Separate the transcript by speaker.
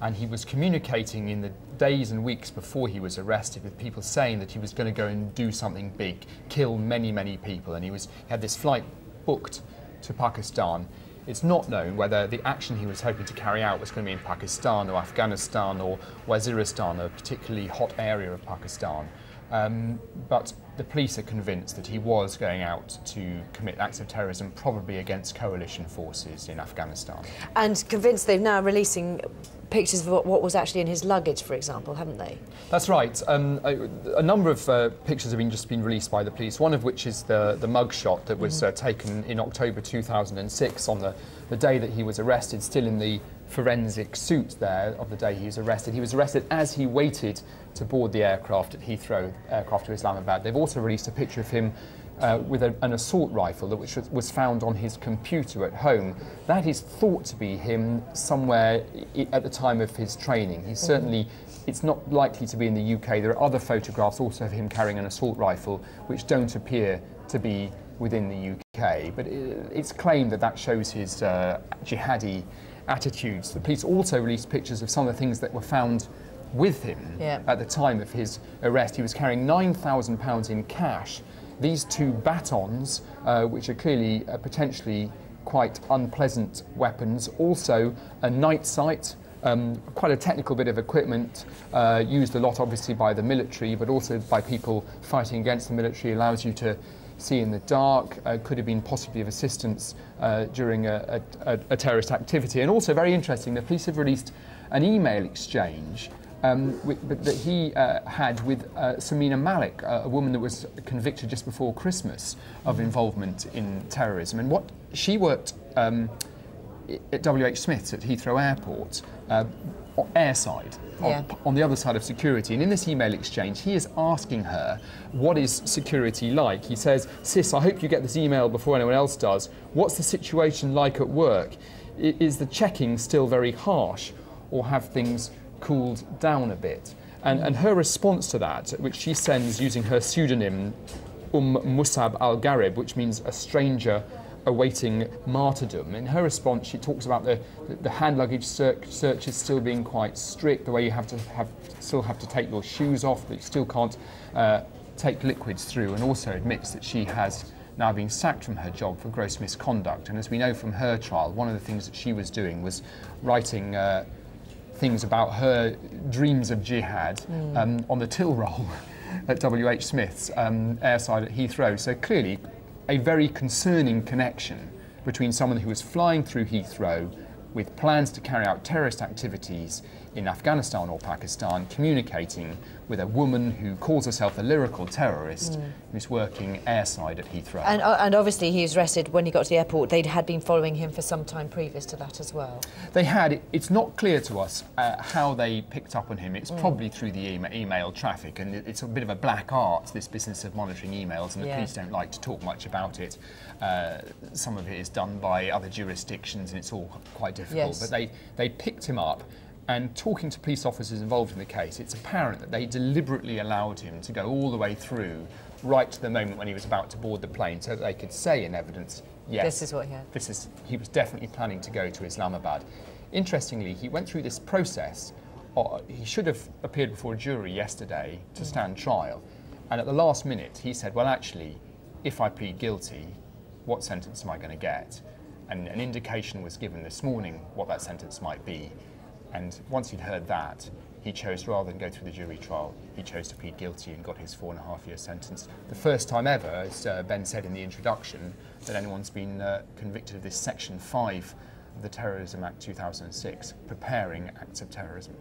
Speaker 1: And he was communicating in the days and weeks before he was arrested with people saying that he was going to go and do something big, kill many, many people, and he had this flight booked to Pakistan. It's not known whether the action he was hoping to carry out was going to be in Pakistan or Afghanistan or Waziristan, a particularly hot area of Pakistan. But the police are convinced that he was going out to commit acts of terrorism, probably against coalition forces in Afghanistan.
Speaker 2: And convinced they're now releasing pictures of what was actually in his luggage, for example, haven't they?
Speaker 1: That's right. A number of pictures have just been released by the police, one of which is the mugshot that was taken in October 2006 on the day that he was arrested, still in the forensic suit there of the day he was arrested. He was arrested as he waited to board the aircraft at Heathrow, aircraft to Islamabad. They've also released a picture of him with an assault rifle which was found on his computer at home. That is thought to be him somewhere at the time of his training. He's certainly, it's not likely to be in the UK. There are other photographs also of him carrying an assault rifle which don't appear to be within the UK, but it's claimed that shows his jihadi attitudes. The police also released pictures of some of the things that were found with him at the time of his arrest. He was carrying £9,000 in cash. These two batons, which are clearly potentially quite unpleasant weapons. Also a night sight, quite a technical bit of equipment, used a lot obviously by the military, but also by people fighting against the military, allows you to see in the dark, could have been possibly of assistance during a terrorist activity. And also very interesting, the police have released an email exchange that he had with Samina Malik, a woman that was convicted just before Christmas of involvement in terrorism. And what she worked at WH Smith's at Heathrow Airport, airside, on the other side of security. And in this email exchange, he is asking her, what is security like? He says, "Sis, I hope you get this email before anyone else does. What's the situation like at work? Is the checking still very harsh, or have things cooled down a bit?" And her response to that, which she sends using her pseudonym Musab al-Gharib, which means a stranger awaiting martyrdom. In her response, she talks about the hand luggage searches still being quite strict, the way you still have to take your shoes off, but you still can't take liquids through, and also admits that she has now been sacked from her job for gross misconduct. And as we know from her trial, one of the things that she was doing was writing things about her dreams of jihad on the till roll at WH Smith's airside at Heathrow. So clearly a very concerning connection between someone who was flying through Heathrow with plans to carry out terrorist activities in Afghanistan or Pakistan, communicating with a woman who calls herself a lyrical terrorist who's working airside at Heathrow.
Speaker 2: And obviously he was arrested when he got to the airport. They had been following him for some time previous to that as well.
Speaker 1: They had. It's not clear to us how they picked up on him. It's probably through the email traffic, and it's a bit of a black art, this business of monitoring emails, and the police don't like to talk much about it. Some of it is done by other jurisdictions, and it's all quite difficult. But they picked him up. And talking to police officers involved in the case, it's apparent that they deliberately allowed him to go all the way through, right to the moment when he was about to board the plane, so that they could say in evidence, yes,
Speaker 2: this is what he had.
Speaker 1: He was definitely planning to go to Islamabad. Interestingly, he went through this process. He should have appeared before a jury yesterday to stand trial. And at the last minute, he said, well, actually, if I plead guilty, what sentence am I going to get? And an indication was given this morning what that sentence might be. And once he'd heard that, he chose, rather than go through the jury trial, he chose to plead guilty and got his 4.5-year sentence. The first time ever, as Ben said in the introduction, that anyone's been convicted of this Section 5 of the Terrorism Act 2006, preparing acts of terrorism.